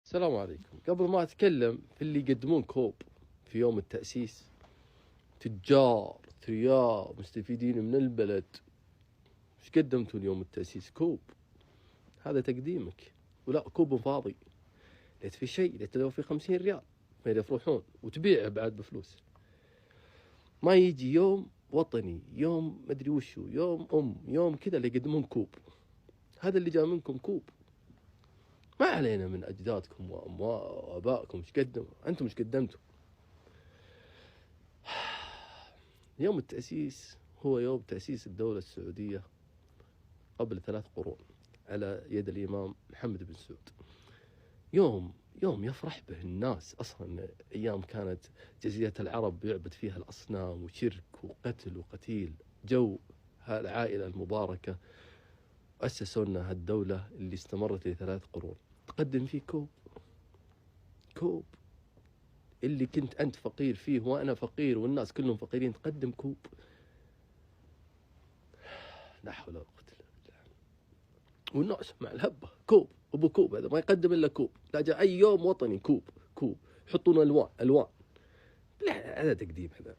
السلام عليكم. قبل ما أتكلم في اللي يقدمون كوب في يوم التأسيس، تجار ثرياء مستفيدين من البلد، إيش قدمتوا اليوم التأسيس؟ كوب. هذا تقديمك. ولا كوب فاضي، ليت في شيء، ليت لو في 50 ريال ما يفرحون وتبيعه بعد بفلوس. ما يجي يوم وطني، يوم مدري وشو، يوم يوم كذا اللي يقدمون كوب. هذا اللي جاء منكم كوب. ما علينا من أجدادكم وآبائكم إيش قدموا، أنتم إيش قدمتوا. يوم التأسيس هو يوم تأسيس الدولة السعودية قبل 3 قرون على يد الإمام محمد بن سعود. يوم يفرح به الناس. أصلا أيام كانت جزيرة العرب يعبد فيها الأصنام وشرك وقتل وقتيل. جو هالعائلة المباركة أسسوا لنا هالدولة اللي استمرت ل3 قرون. تقدم فيه كوب اللي كنت أنت فقير فيه وأنا فقير والناس كلهم فقيرين، تقدم كوب. لا حول ولا قوة إلا بالله. والناس مع الهبة كوب أبو كوب، هذا ما يقدم إلا كوب. لا جاء أي يوم وطني كوب. يحطون ألوان. لا هذا تقديم. هذا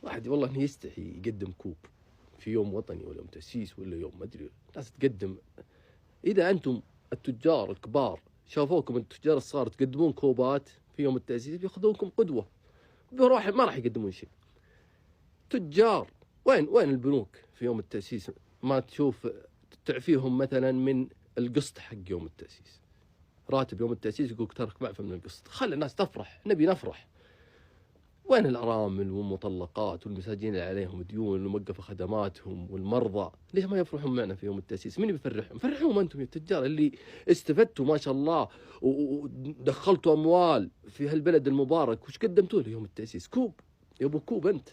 واحد والله إنه يستحي يقدم كوب في يوم وطني ولا يوم تأسيس ولا يوم ما أدري. الناس تقدم. إذا أنتم التجار الكبار شافوكم التجار الصغار تقدمون كوبات في يوم التأسيس بياخذونكم قدوة، ما راح يقدمون شيء. تجار وين البنوك في يوم التأسيس؟ ما تشوف تعفيهم مثلا من القسط حق يوم التأسيس. راتب يوم التأسيس يقولك ترك معفى من القسط. خلي الناس تفرح، نبي نفرح. وين الأرامل والمطلقات والمساجين اللي عليهم ديون وموقفة خدماتهم والمرضى؟ ليش ما يفرحون معنا في يوم التأسيس؟ مين بيفرحهم؟ فرحوهم أنتم يا التجار اللي استفدتوا ما شاء الله ودخلتوا أموال في هالبلد المبارك. وش قدمتوا له يوم التأسيس؟ كوب يا أبو كوب أنت.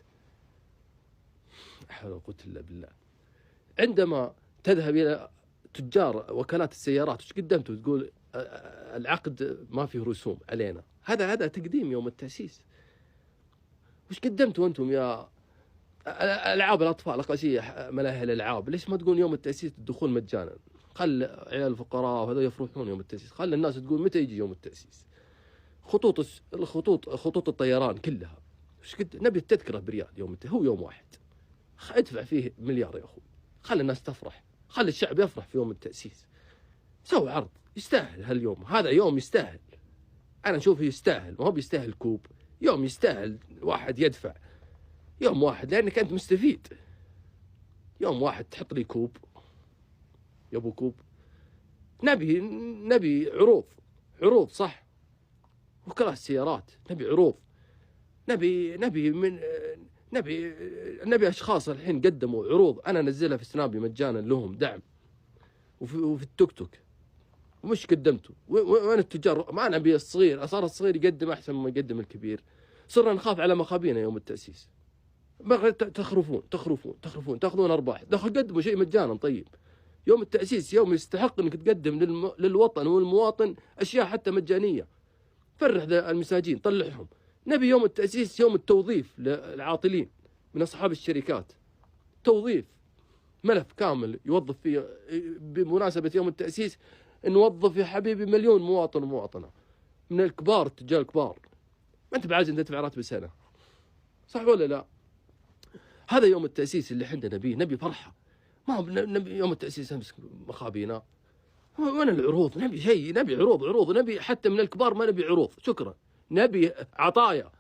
لا حول ولا قوة إلا بالله. عندما تذهب إلى تجار وكالات السيارات وش قدمتوا؟ تقول العقد ما فيه رسوم علينا. هذا تقديم يوم التأسيس. وش قدمتوا أنتم يا ألعاب الأطفال أقاسية ملاهي الألعاب؟ ليش ما تقول يوم التأسيس الدخول مجانا؟ خل عيال الفقراء وهذا يفرحون يوم التأسيس. خل الناس تقول متى يجي يوم التأسيس. خطوط الطيران كلها وش نبي التذكرة بريال يوم هو يوم واحد. ادفع فيه مليار يا أخوي. خل الناس تفرح، خل الشعب يفرح في يوم التأسيس. سوي عرض يستاهل هاليوم. هذا يوم يستاهل. أنا أشوفه يستاهل، ما هو بيستاهل كوب. يوم يستاهل واحد يدفع يوم واحد لأنك أنت مستفيد. يوم واحد تحط لي كوب يا أبو كوب. نبي عروض صح. وكلاء السيارات نبي عروض. نبي أشخاص الحين قدموا عروض أنا أنزلها في سنابي مجانا لهم دعم. وفي التوك توك. ومش قدمتوا؟ وين التجار؟ ما نبي الصغير. صار الصغير يقدم أحسن ما يقدم الكبير. صرنا نخاف على مخابينا يوم التأسيس. تخرفون تاخذون أرباح. قدموا شيء مجانا. طيب يوم التأسيس يوم يستحق أنك تقدم للوطن والمواطن أشياء حتى مجانية. فرح المساجين طلعهم. نبي يوم التأسيس يوم التوظيف للعاطلين من أصحاب الشركات. توظيف ملف كامل يوظف فيه بمناسبة يوم التأسيس. نوظف يا حبيبي 1,000,000 مواطن ومواطنة من الكبار التجار الكبار. ما أنت بعاجز تدفع راتب السنة صح ولا لا؟ هذا يوم التأسيس اللي احنا نبي فرحة. ما هو نبي يوم التأسيس نمسك مخابينا. وين العروض؟ نبي شيء. نبي عروض. نبي حتى من الكبار ما نبي عروض. شكرا. نبي عطايا.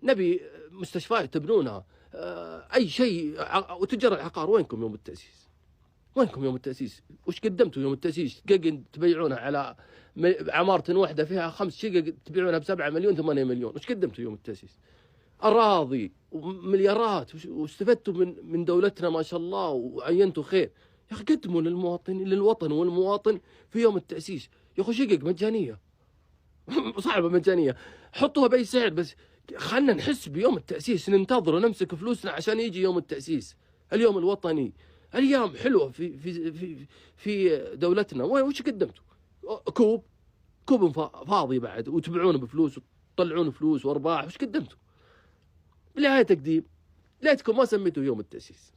نبي مستشفيات تبنونها. أي شيء. وتجار العقار وينكم يوم التأسيس؟ وش قدمتوا يوم التأسيس؟ شقق تبيعونها على عمارة واحدة فيها 5 شقق تبيعونها ب7 مليون 8 مليون. وش قدمتوا يوم التأسيس؟ أراضي ومليارات. واستفدتوا من دولتنا ما شاء الله وعينتوا خير. يا أخي قدموا للوطن والمواطن في يوم التأسيس. يا أخي شقق مجانية. صعبة مجانية. حطوها بأي سعر بس خلنا نحس بيوم التأسيس. ننتظر ونمسك فلوسنا عشان يجي يوم التأسيس. اليوم الوطني. أيام حلوة في دولتنا. وش قدمتوا؟ كوب فاضي بعد وتبيعونه بفلوس وتطلعون فلوس وأرباح. وش قدمتوا؟ بالله تقديم. ليتكم ما سميتوا يوم التأسيس.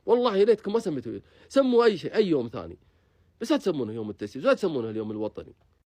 والله ليتكم ما سميتوا. سموا أي شيء أي يوم ثاني بس لا تسمونه يوم التأسيس ولا تسمونه اليوم الوطني.